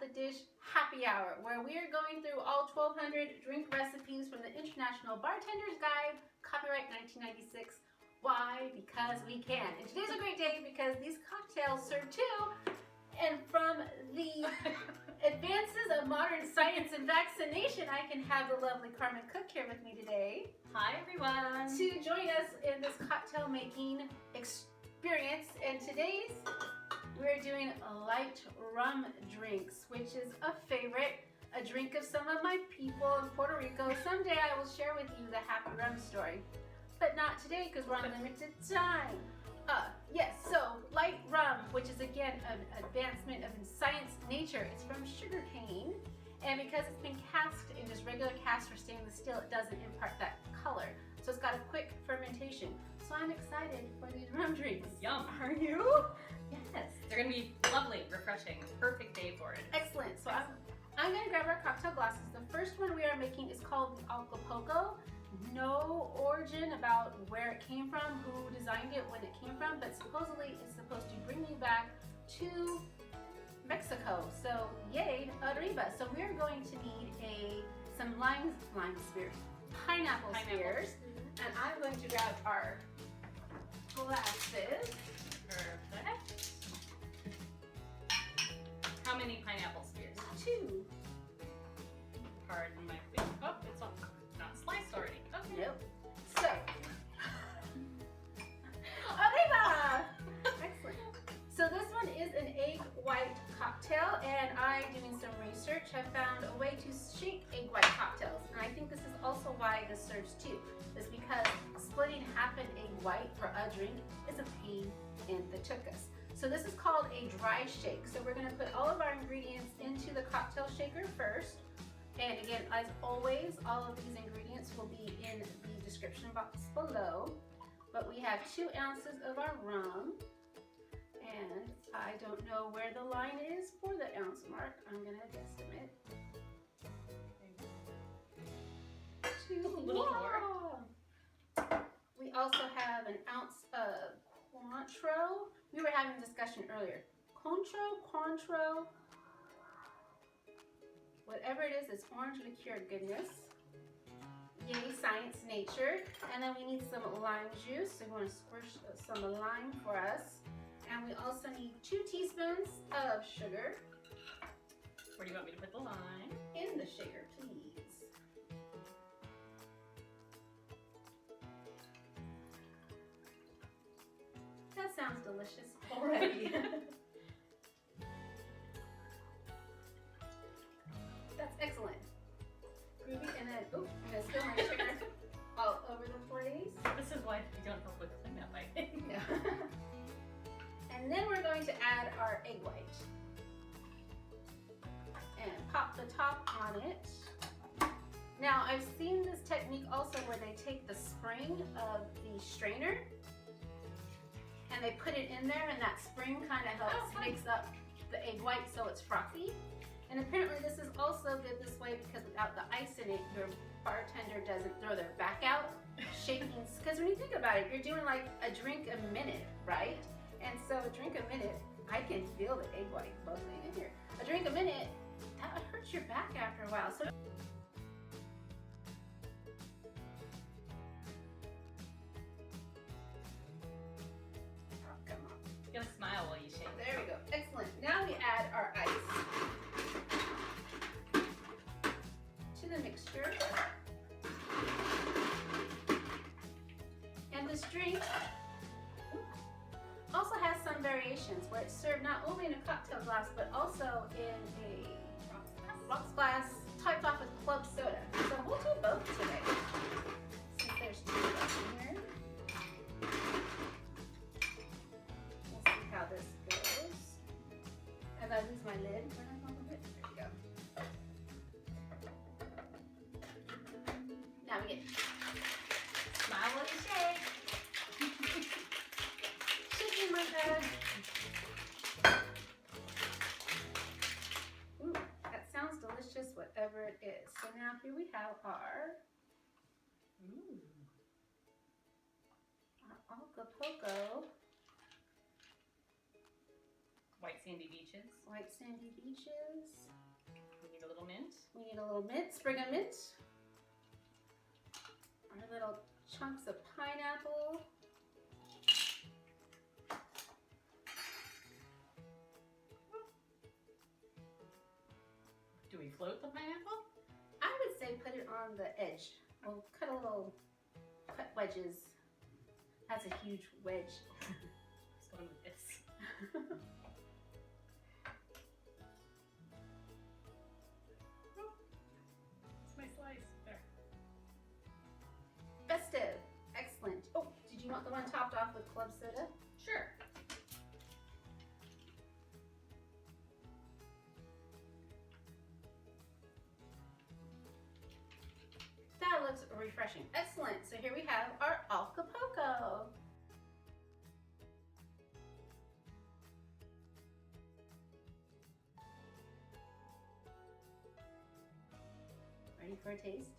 the Dish Happy Hour, where we are going through all 1,200 drink recipes from the International Bartender's Guide, copyright 1996. Why? Because we can. And today's a great day because these cocktails serve too. And from the advances of modern science and vaccination, I can have the lovely Carmen Cook here with me today. Hi everyone! To join us in this cocktail making experience. And today's we're doing light rum drinks, which is a favorite, a drink of some of my people in Puerto Rico. Someday I will share with you the happy rum story, but not today because we're on limited time. Yes, so light rum, which is again an advancement of science nature. It's from sugar cane, and because it's been cast in just regular cast or stainless steel, it doesn't impart that color. So it's got a quick fermentation. So I'm excited for these rum drinks. Yum! Are you? Yes, they're gonna be lovely, refreshing, perfect day for it. Excellent. So I'm gonna grab our cocktail glasses. The first one we are making is called the Acapulco. No origin about where it came from, who designed it, when it came from, but supposedly it's supposed to bring you back to Mexico. So yay, arriba. So we're going to need some lime spears, pineapple spears, and I'm going to grab our glasses. Perfect. How many pineapple spears? 2. Pardon my face. Oh, it's all not sliced already. Okay. Nope. So, arriba! Excellent. So this one is an egg white cocktail, and I, doing some research, have found a way to shake egg white cocktails. And I think this is also why this serves two. Is because splitting half an egg white for a drink is a pain in the tuchus. So this is called a dry shake. So we're going to put all of our ingredients into the cocktail shaker first. And again, as always, all of these ingredients will be in the description box below. But we have 2 ounces of our rum. And I don't know where the line is for the ounce mark. I'm going to guesstimate. 2. A little more. We also have an ounce of Cointreau. We were having a discussion earlier. Cointreau. Whatever it is, it's orange liqueur goodness. Yay, science, nature. And then we need some lime juice. So we want to squish some lime for us. And we also need 2 teaspoons of sugar. Where do you want me to put the lime? In the shaker, please. That sounds delicious already. That's excellent. Groovy, and then, oops, I'm gonna spill my sugar all over the place. This is why we don't help with cleanup, I think. Yeah. And then we're going to add our egg white. And pop the top on it. Now, I've seen this technique also where they take the spring of the strainer and they put it in there, and that spring kind of helps mix up the egg white so it's frothy. And apparently this is also good this way because without the ice in it, your bartender doesn't throw their back out shaking. Because when you think about it, you're doing like a drink a minute, right? And so a drink a minute, I can feel the egg white bubbling in here. A drink a minute, that hurts your back after a while. So You gotta smile while you shake. there we go. Excellent. Now we add our ice to the mixture. And this drink also has some variations where it's served not only in a cocktail glass but also in a rocks glass topped off with club soda. So we'll do both today since there's 2 of us in here. We'll see how this goes. As I lose my lid, there we go. Now we get Smile while you shake. shaking my head. Ooh, that sounds delicious, whatever it is. So now here we have our Acapulco White sandy beaches. White sandy beaches. We need a little mint. We need a little mint, sprig of mint. Our little chunks of pineapple. Do we float the pineapple? I would say put it on the edge. We'll cut a little, cut wedges. That's a huge wedge. Let's go with this. That's my slice. There. Festive. Excellent. Oh, did you want the one topped off with club soda? Sure. That looks refreshing. Excellent. So here we have our Acapulco. Ready for a taste?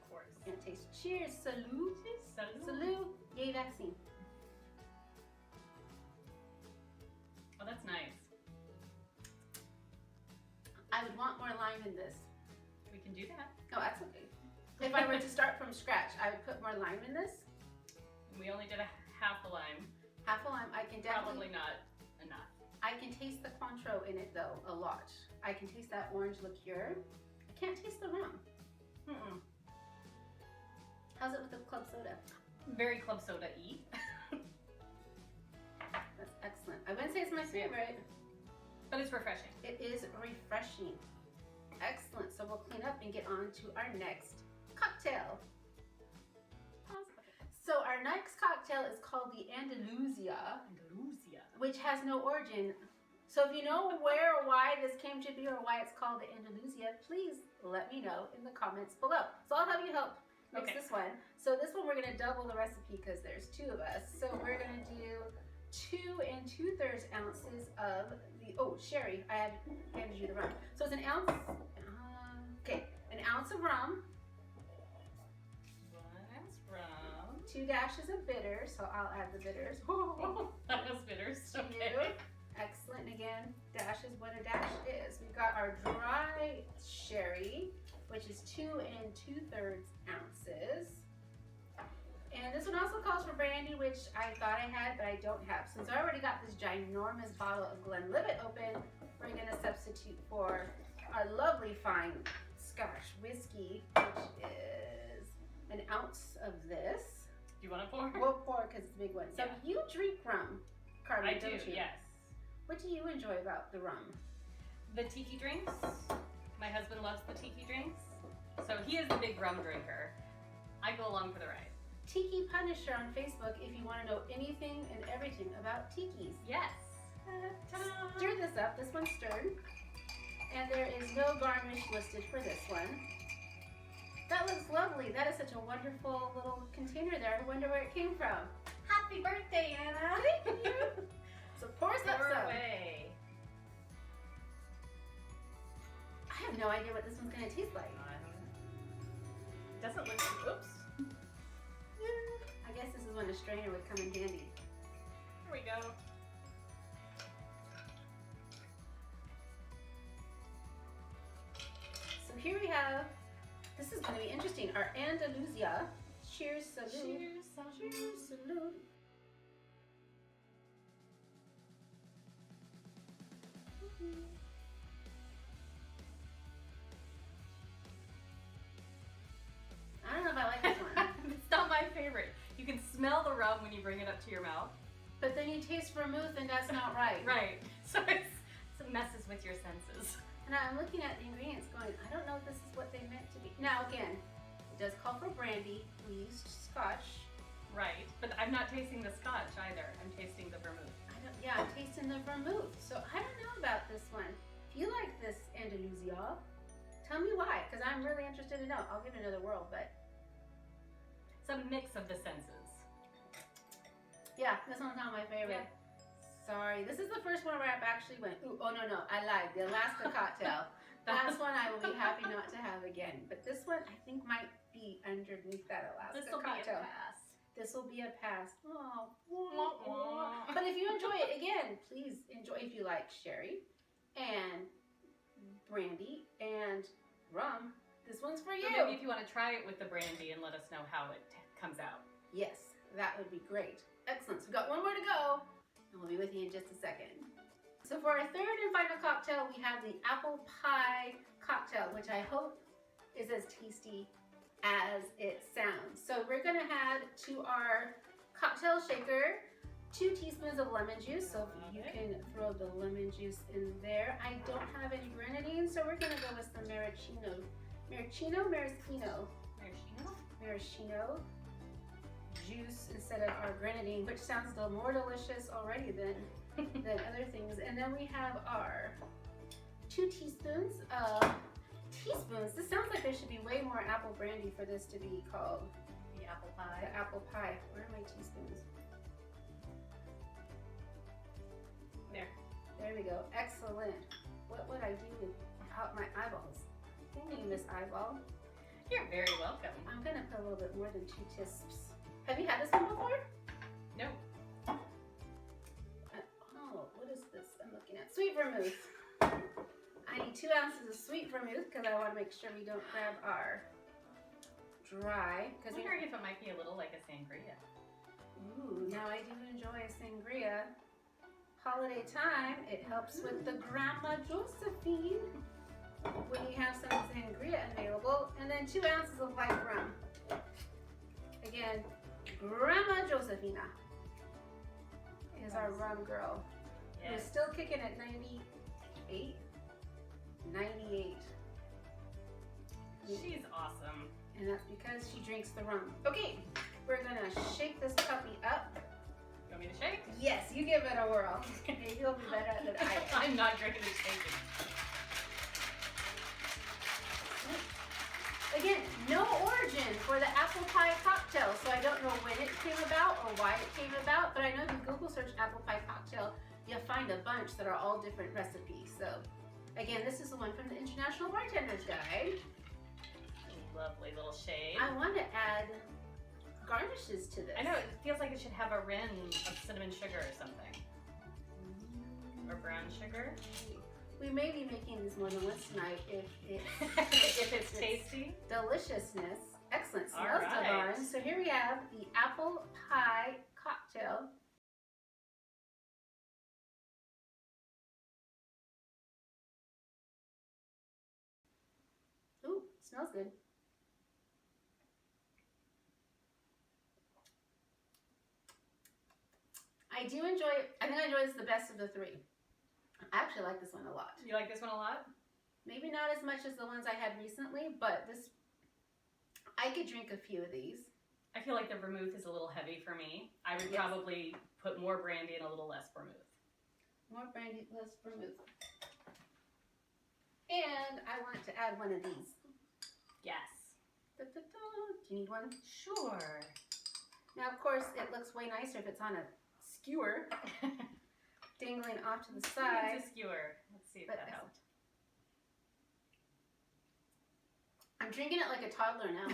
Of course. Gonna taste. Cheers. Salute. Salud. Salute. Yay, vaccine. Oh, that's nice. I would want more lime in this. We can do that. Oh, that's okay. If I were to start from scratch, I would put more lime in this. We only did a half a lime. Half a lime. I can definitely. Probably not enough. I can taste the Cointreau in it though, a lot. I can taste that orange liqueur. I can't taste the rum. Mm-mm. How's it with the club soda? Very club soda-y. That's excellent. I wouldn't say it's my favorite. But it's refreshing. It is refreshing. Excellent. So we'll clean up and get on to our next cocktail. So our next cocktail is called the Andalusia, Andalusia. which has no origin. So if you know where or why this came to be or why it's called the Andalusia, please let me know in the comments below. So I'll have you help mix Okay. this one. So this one we're going to double the recipe because there's two of us. So we're going to do 2 2/3 ounces of the, sherry. I had handed you the rum. So it's an ounce, an ounce of rum, 1 ounce rum. 2 dashes of bitters. So I'll add the bitters. That was bitters. To you. Okay. Excellent. And again, dash is what a dash is. We've got our dry sherry, which is 2 2/3 ounces. And this one also calls for brandy, which I thought I had, but I don't have. Since I already got this ginormous bottle of Glenlivet open, we're going to substitute for our lovely fine Scotch whiskey, which is an ounce of this. Do you want to pour? We'll pour because it's a big one. So Yeah. you drink rum, Carmen, I do, don't you? yes. What do you enjoy about the rum? The tiki drinks. My husband loves the tiki drinks. So he is the big rum drinker. I go along for the ride. Tiki Punisher on Facebook if you want to know anything and everything about tikis. Yes. Stir this up. This one's stirred. And there is no garnish listed for this one. That looks lovely. That is such a wonderful little container there. I wonder where it came from. Happy birthday, Anna. Thank you. So pour some. Pour away. I have no idea what this one's going to taste like. Doesn't look, oops. I guess this is when a strainer would come in handy. Here we go. So here we have, this is going to be interesting, our Andalusia. Cheers, salute. Cheers, salute. Cheers, salute. I don't know if I like this one. It's not my favorite. You can smell the rum when you bring it up to your mouth. But then you taste vermouth and that's not right. Right. So it messes with your senses. And I'm looking at the ingredients going, I don't know if this is what they meant to be. Now again, it does call for brandy. We used Scotch. Right. But I'm not tasting the Scotch either. I'm tasting the vermouth. I'm tasting the vermouth. So I don't know about this one. If you like this Andalusia, tell me why, because I'm really interested to know. I'll give it another whirl, but It's a mix of the senses. yeah, this one's not my favorite. Sorry, this is the first one where I've actually went, ooh, oh no, I lied, the Alaska cocktail. That's one I will be happy not to have again. But this one I think might be underneath that Alaska This will be a cocktail. pass. This will be a pass. Oh. Wah, wah. But if you enjoy it, again, please enjoy. If you like sherry and brandy and rum, this one's for you. Or maybe if you want to try it with the brandy and let us know how it comes out. Yes, that would be great. Excellent. So we've got one more to go, and we'll be with you in just a second. So for our third and final cocktail, we have the apple pie cocktail, which I hope is as tasty as it sounds. So we're gonna add to our cocktail shaker 2 teaspoons of lemon juice. So if you can throw the lemon juice in there. I don't have any grenadine, so we're gonna go with some maraschino juice instead of our grenadine, which sounds a little more delicious already than other things. And then we have our 2 teaspoons of This sounds like there should be way more apple brandy for this to be called The apple pie. the apple pie. Where are my teaspoons? There we go. Excellent. What would I do without my eyeballs? Thank you, Miss Eyeball. You're very welcome. I'm gonna put a little bit more than 2 tisps. Have you had this one before? No. Oh, what is this I'm looking at? Sweet vermouth. I need 2 ounces of sweet vermouth because I want to make sure we don't grab our dry. I'm wondering if it might be a little like a sangria. Ooh, now I do enjoy a sangria. Holiday time, it helps with the Grandma Josephine when you have some sangria available. And then 2 ounces of white rum. Again, Grandma Josephina is our rum girl. Yes. Who's still kicking at 98. 98. She's awesome. And that's because she drinks the rum. Okay, we're gonna shake this puppy up. You want me to shake? Yes, you give it a whirl. Maybe you'll be better than I am. I'm not drinking and shaking. Again, no origin for the apple pie cocktail, so I don't know when it came about or why it came about, but I know if you Google search apple pie cocktail, you'll find a bunch that are all different recipes. So again, this is the one from the International Bartender's Guide. Lovely little shade. I want to add garnishes to this. I know, it feels like it should have a rim of cinnamon sugar or something. Or brown sugar. We may be making this more than once tonight if it's tasty. Deliciousness. Excellent. All Smells right. divine. So here we have the apple pie cocktail. Ooh, smells good. I do enjoy it. I think I enjoy this the best of the 3. I actually like this one a lot. You like this one a lot? Maybe not as much as the ones I had recently, but this, I could drink a few of these. I feel like the vermouth is a little heavy for me. I would Yes. probably put more brandy and a little less vermouth. More brandy, less vermouth. And I want to add one of these. Yes. Da-da-da. Do you need one? Sure. Now, of course, it looks way nicer if it's on a skewer, dangling off to the side. It's a skewer. Let's see if But that helped. I'm drinking it like a toddler now.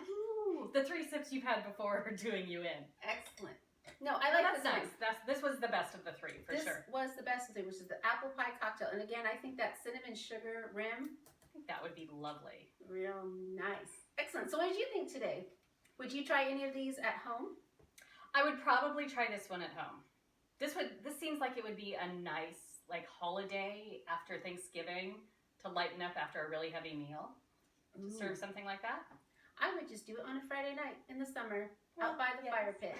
Ooh, the 3 sips you've had before are doing you in. Excellent. No, I like That's this nice. one. This was the best of the 3, for This sure. was the best of it, which is the apple pie cocktail. And again, I think that cinnamon sugar rim, I think that would be lovely. real nice. Excellent. So what did you think today? Would you try any of these at home? I would probably try this one at home. This seems like it would be a nice like holiday after Thanksgiving to lighten up after a really heavy meal. To serve something like that. I would just do it on a Friday night in the summer out by the fire pit.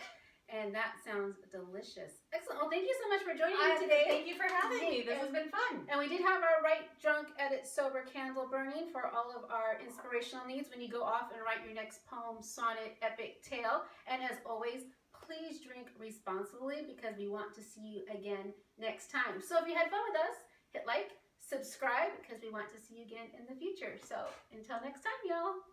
And that sounds delicious. Excellent. Well, thank you so much for joining me today. Thank you for having me. This has been fun. And we did have our Write Drunk, Edit Sober candle burning for all of our inspirational needs when you go off and write your next poem, sonnet, epic tale. And as always, please drink responsibly because we want to see you again next time. So if you had fun with us, hit like, subscribe because we want to see you again in the future. So until next time, y'all.